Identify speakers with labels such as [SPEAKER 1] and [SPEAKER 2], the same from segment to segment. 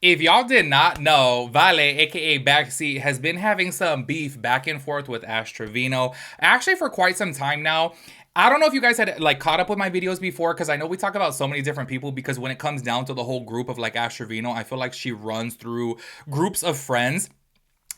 [SPEAKER 1] If y'all did not know, Vale, aka Backseat, has been having some beef back and forth with Ash Trevino, actually for quite some time now. I don't know if you guys had like caught up with my videos before, because I know we talk about so many different people, because when it comes down to the whole group of like Ash Trevino, I feel like she runs through groups of friends.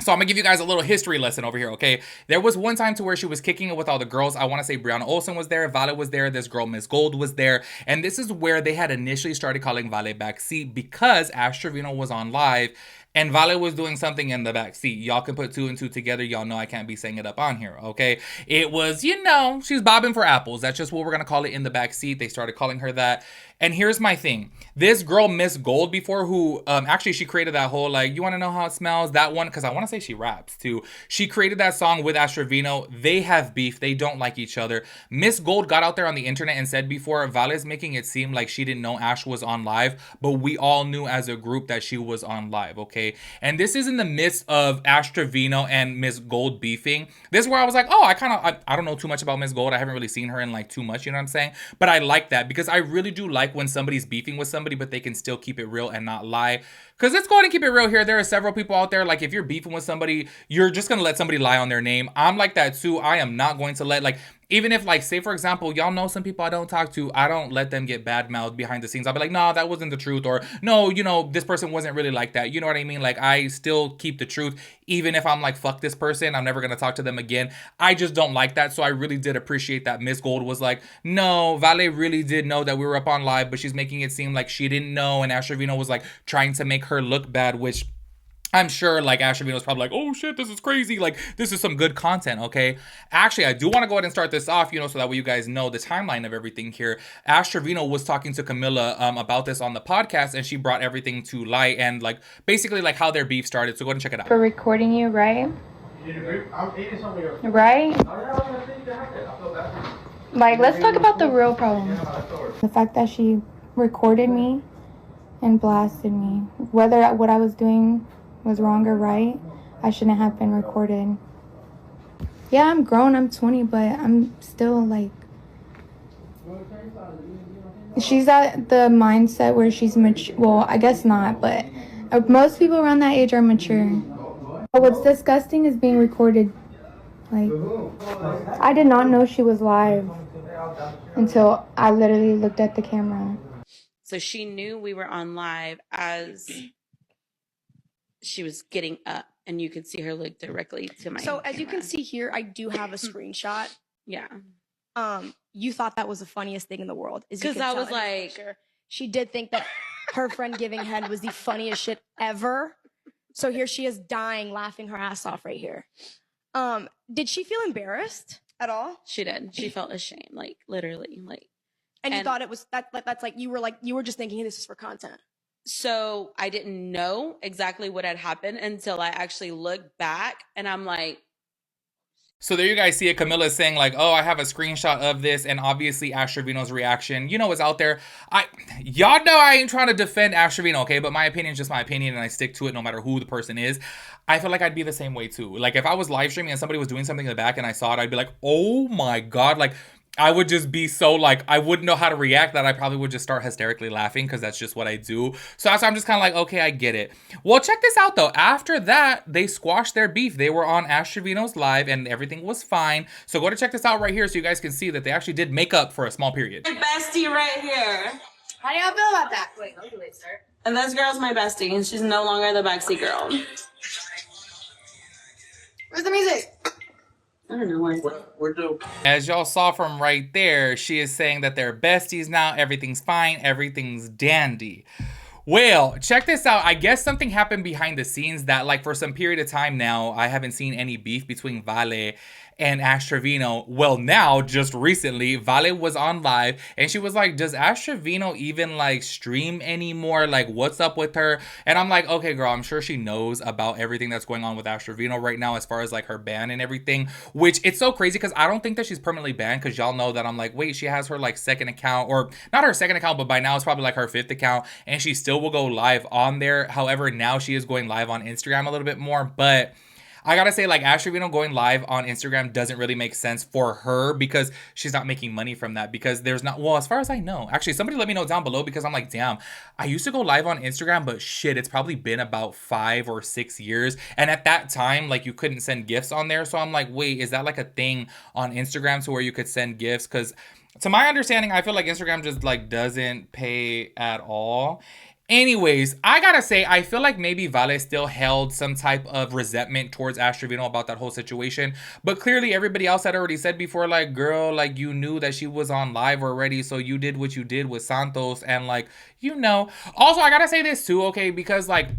[SPEAKER 1] So I'm gonna give you guys a little history lesson over here, okay? There was one time to where she was kicking it with all the girls. I want to say Brianna Olsen was there, Vale was there, this girl Miss Gold was there, and this is where they had initially started calling Vale backseat, because Ash Trevino was on live and Vale was doing something in the back seat. Y'all can put two and two together. Y'all know I can't be saying it up on here, okay? It was, you know, she's bobbing for apples. That's just what we're gonna call it in the back seat. They started calling her that. And here's my thing. This girl, Miss Gold, before, who actually she created that whole like, you want to know how it smells? That one, because I want to say she raps too. She created that song with Ash Trevino. They have beef. They don't like each other. Miss Gold got out there on the internet and said before, Vale's making it seem like she didn't know Ash was on live, but we all knew as a group that she was on live, okay? And this is in the midst of Ash Trevino and Miss Gold beefing. This is where I was like, oh, I don't know too much about Miss Gold. I haven't really seen her in like too much, you know what I'm saying? But I like that, because I really do like when somebody's beefing with somebody, but they can still keep it real and not lie. Because let's go ahead and keep it real here. There are several people out there, like if you're beefing with somebody, you're just going to let somebody lie on their name. I'm like that too. I am not going to let, like, even if, like, say for example, y'all know some people I don't talk to, I don't let them get bad mouthed behind the scenes. I'll be like, no, that wasn't the truth, or no, you know, this person wasn't really like that. You know what I mean? Like, I still keep the truth, even if I'm like, fuck this person, I'm never gonna talk to them again. I just don't like that. So I really did appreciate that Miss Gold was like, no, Vale really did know that we were up on live, but she's making it seem like she didn't know, and Ash Trevino was like trying to make her look bad, which I'm sure like Ash Trevino's probably like, oh shit, this is crazy. Like, this is some good content, okay? Actually, I do want to go ahead and start this off, you know, so that way you guys know the timeline of everything here. Ash Trevino was talking to Camilla about this on the podcast, and she brought everything to light and like basically like how their beef started. So go ahead and check it out.
[SPEAKER 2] For recording you, right? Right? Like, let's talk about the real problem. The fact that she recorded me and blasted me. Whether what I was doing was wrong or right, I shouldn't have been recorded. Yeah, I'm grown, I'm 20, but I'm still like... She's at the mindset where she's mature. Well, I guess not, but most people around that age are mature. But what's disgusting is being recorded. Like, I did not know she was live until I literally looked at the camera.
[SPEAKER 3] So she knew we were on live as she was getting up, and you could see her look directly to my
[SPEAKER 4] So as
[SPEAKER 3] camera.
[SPEAKER 4] you can see here, I do have a screenshot.
[SPEAKER 3] Yeah.
[SPEAKER 4] You thought that was the funniest thing in the world.
[SPEAKER 3] Because I was like...
[SPEAKER 4] She did think that her friend giving head was the funniest shit ever. So here she is dying, laughing her ass off right here. Did she feel embarrassed at all?
[SPEAKER 3] She did. She felt ashamed, like literally, like.
[SPEAKER 4] And you thought it was that's like you were just thinking, hey, this is for content.
[SPEAKER 3] So I didn't know exactly what had happened until I actually looked back, and I'm like.
[SPEAKER 1] So there you guys see it. Camilla saying like, oh, I have a screenshot of this, and obviously Ash Trevino's reaction, you know, is out there. Y'all know I ain't trying to defend Ash Trevino, okay? But my opinion is just my opinion, and I stick to it no matter who the person is. I feel like I'd be the same way too. Like if I was live streaming and somebody was doing something in the back and I saw it, I'd be like, oh my God, like I would just be so like, I wouldn't know how to react, that I probably would just start hysterically laughing, because that's just what I do. So I'm just kind of like, okay, I get it. Well, check this out though. After that, they squashed their beef. They were on Ash Trevino's live and everything was fine. So go to check this out right here so you guys can see that they actually did make up for a small period.
[SPEAKER 5] My bestie right here.
[SPEAKER 6] How do y'all feel about that? Wait, let me start.
[SPEAKER 5] And this girl's my bestie, and she's no longer the backseat girl.
[SPEAKER 6] Where's the music?
[SPEAKER 5] I don't know where.
[SPEAKER 7] We're due.
[SPEAKER 1] As y'all saw from right there, she is saying that they're besties now. Everything's fine. Everything's dandy. Well, check this out. I guess something happened behind the scenes that, like, for some period of time now, I haven't seen any beef between Vale and Ash Trevino. Well, now, just recently, Vale was on live, and she was like, does Ash Trevino even, like, stream anymore? Like, what's up with her? And I'm like, okay, girl, I'm sure she knows about everything that's going on with Ash Trevino right now as far as, like, her ban and everything, which it's so crazy because I don't think that she's permanently banned, because y'all know that I'm like, wait, she has her, like, second account, or not her second account, but by now it's probably, like, her fifth account, and she still will go live on there. However, now she is going live on Instagram a little bit more, but I gotta say, like, Ash Trevino going live on Instagram doesn't really make sense for her because she's not making money from that, because there's not, well, as far as I know, actually, somebody let me know down below, because I'm like, damn, I used to go live on Instagram, but shit, it's probably been about 5 or 6 years. And at that time, like, you couldn't send gifts on there. So I'm like, wait, is that like a thing on Instagram to where you could send gifts? Because to my understanding, I feel like Instagram just like doesn't pay at all. Anyways, I gotta say, I feel like maybe Vale still held some type of resentment towards Ash Trevino about that whole situation. But clearly everybody else had already said before, like, girl, like, you knew that she was on live already, so you did what you did with Santos, and like, you know. Also, I gotta say this too, okay, because like,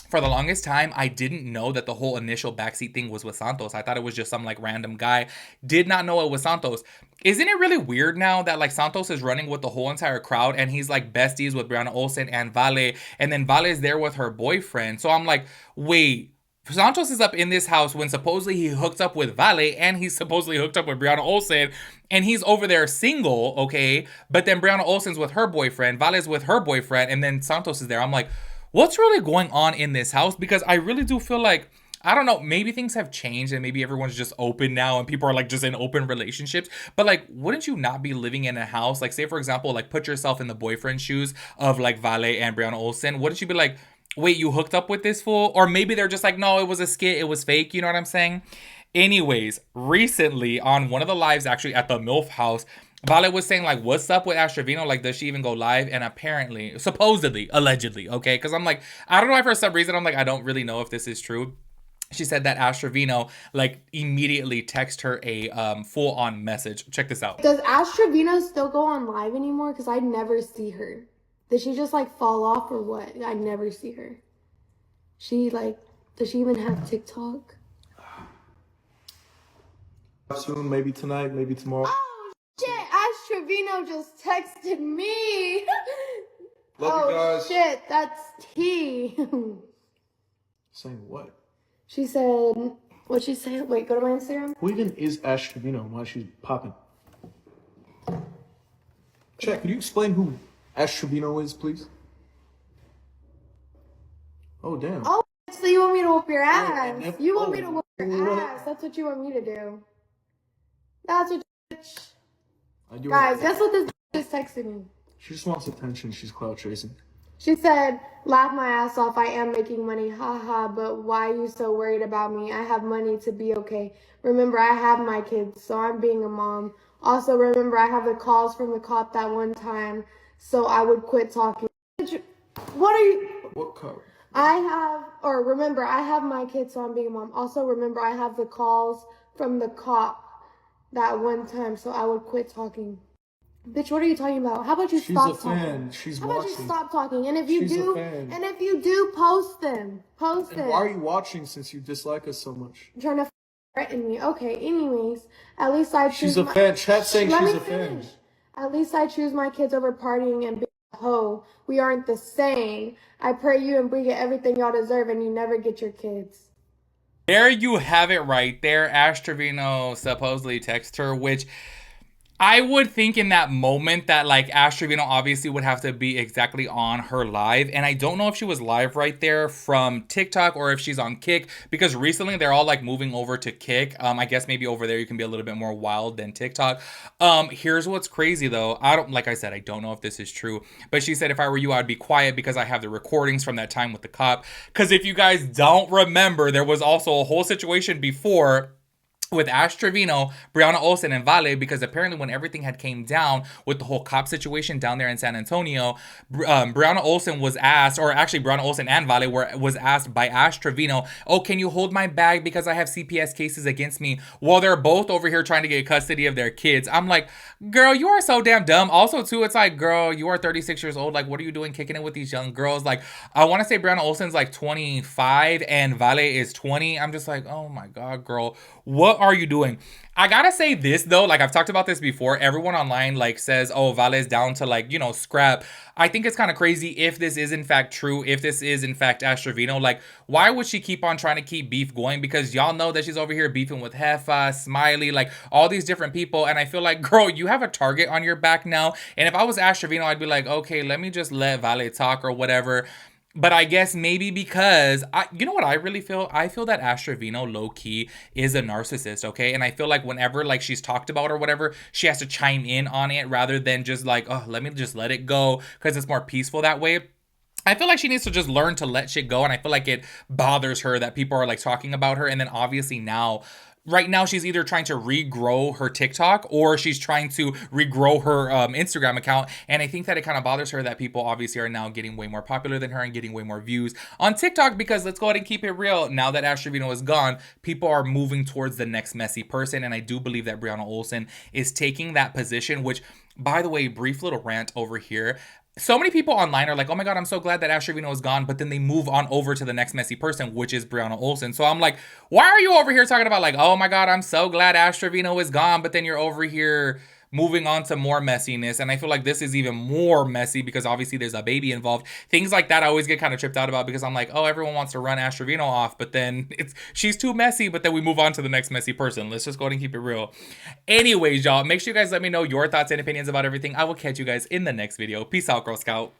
[SPEAKER 1] for the longest time, I didn't know that the whole initial backseat thing was with Santos. I thought it was just some like random guy. Did not know it was Santos. Isn't it really weird now that like Santos is running with the whole entire crowd and he's like besties with Brianna Olsen and Vale, and then Vale is there with her boyfriend. So I'm like, wait, Santos is up in this house when supposedly he hooked up with Vale and he's supposedly hooked up with Brianna Olsen, and he's over there single, okay? But then Brianna Olsen's with her boyfriend, Vale's with her boyfriend, and then Santos is there. I'm like, what's really going on in this house? Because I really do feel like, I don't know, maybe things have changed and maybe everyone's just open now and people are like just in open relationships. But like, wouldn't you not be living in a house? Like, say for example, like put yourself in the boyfriend's shoes of like Vale and Brianna Olsen. Wouldn't you be like, wait, you hooked up with this fool? Or maybe they're just like, no, it was a skit, it was fake. You know what I'm saying? Anyways, recently on one of the lives actually at the MILF house, Vale was saying like, what's up with Ash Trevino? Like, does she even go live? And apparently, supposedly, allegedly, okay? Because I'm like, I don't know why for some reason, I'm like, I don't really know if this is true. She said that Ash Trevino like immediately text her a full-on message. Check this out.
[SPEAKER 2] Does Ash Trevino still go on live anymore? Because I never see her. Did she just like fall off or what? I never see her. She like, does she even have TikTok?
[SPEAKER 7] Soon, maybe tonight, maybe tomorrow.
[SPEAKER 2] Oh shit, Ash Trevino just texted me.
[SPEAKER 7] Love you guys.
[SPEAKER 2] Shit, that's tea.
[SPEAKER 7] Saying what?
[SPEAKER 2] She said, what'd she say? Wait, go to my Instagram.
[SPEAKER 7] Who even is Ash Trevino and why she's popping? Check, could you explain who Ash Trevino is, please? Oh, damn.
[SPEAKER 2] Oh, so you want me to whoop your ass?
[SPEAKER 7] never-
[SPEAKER 2] You want me to whoop
[SPEAKER 7] what?
[SPEAKER 2] your ass? That's what you want me to do. That's what.
[SPEAKER 7] I do.
[SPEAKER 2] Guys, guess what this just texted me?
[SPEAKER 7] She just wants attention. She's clout chasing.
[SPEAKER 2] She said, laugh my ass off. I am making money. Haha, but why are you so worried about me? I have money to be okay. Remember, I have my kids, so I'm being a mom. Also, remember, I have the calls from the cop that one time, so I would quit talking. What are you?
[SPEAKER 7] What cop?
[SPEAKER 2] Remember, I have my kids, so I'm being a mom. Also, remember, I have the calls from the cop that one time, so I would quit talking. Bitch, what are you talking about? How about you stop talking?
[SPEAKER 7] She's a fan. She's
[SPEAKER 2] How
[SPEAKER 7] watching.
[SPEAKER 2] about you stop talking? And if you
[SPEAKER 7] She's a
[SPEAKER 2] do,
[SPEAKER 7] fan.
[SPEAKER 2] and if you do, post them. Post
[SPEAKER 7] And
[SPEAKER 2] them.
[SPEAKER 7] why are you watching since you dislike us so much?
[SPEAKER 2] You're trying to threaten me? Okay. Anyways, at least I choose.
[SPEAKER 7] She's a fan. Chat saying
[SPEAKER 2] Let
[SPEAKER 7] she's
[SPEAKER 2] me
[SPEAKER 7] a fan.
[SPEAKER 2] finish. At least I choose my kids over partying and being a hoe. We aren't the same. I pray you and Bree get everything y'all deserve, and you never get your kids.
[SPEAKER 1] There you have it right there. Ash Trevino supposedly texted her, which I would think in that moment that like Ash Trevino obviously would have to be exactly on her live. And I don't know if she was live right there from TikTok or if she's on Kick, because recently they're all like moving over to Kick. I guess maybe over there you can be a little bit more wild than TikTok. Here's what's crazy though. Like I said, I don't know if this is true, but she said if I were you, I'd be quiet because I have the recordings from that time with the cop. Because if you guys don't remember, there was also a whole situation before with Ash Trevino, Brianna Olsen, and Vale, because apparently when everything had came down with the whole cop situation down there in San Antonio, Brianna Olsen was asked, or actually Brianna Olsen and Vale was asked by Ash Trevino, oh, can you hold my bag because I have CPS cases against me, while they're both over here trying to get custody of their kids. I'm like, girl, you are so damn dumb. Also, too, it's like, girl, you are 36 years old. Like, what are you doing kicking it with these young girls? Like, I want to say Brianna Olsen's like 25 and Vale is 20. I'm just like, oh my God, girl, what are you doing? I gotta say this though, like I've talked about this before, everyone online like says, oh, Vale's down to like, you know, scrap. I think it's kind of crazy if this is in fact true, if this is in fact Ash Trevino. Like, why would she keep on trying to keep beef going? Because y'all know that she's over here beefing with Heffa, Smiley, like all these different people. And I feel like, girl, you have a target on your back now. And if I was Ash Trevino, I'd be like, okay, let me just let Vale talk or whatever. But I guess maybe because you know what I really feel? I feel that Ash Trevino low key is a narcissist, okay? And I feel like whenever like she's talked about or whatever, she has to chime in on it rather than just like, oh, let me just let it go because it's more peaceful that way. I feel like she needs to just learn to let shit go, and I feel like it bothers her that people are like talking about her, and then obviously now. Right now, she's either trying to regrow her TikTok or she's trying to regrow her Instagram account. And I think that it kind of bothers her that people obviously are now getting way more popular than her and getting way more views on TikTok because let's go ahead and keep it real. Now that Ash Trevino is gone, people are moving towards the next messy person. And I do believe that Brianna Olsen is taking that position, which, by the way, brief little rant over here. So many people online are like, oh my God, I'm so glad that Ash Trevino is gone. But then they move on over to the next messy person, which is Brianna Olsen. So I'm like, why are you over here talking about like, oh my God, I'm so glad Ash Trevino is gone. But then you're over here moving on to more messiness. And I feel like this is even more messy because obviously there's a baby involved. Things like that I always get kind of tripped out about because I'm like, oh, everyone wants to run Ash Trevino off. But then she's too messy. But then we move on to the next messy person. Let's just go ahead and keep it real. Anyways, y'all, make sure you guys let me know your thoughts and opinions about everything. I will catch you guys in the next video. Peace out, Girl Scout.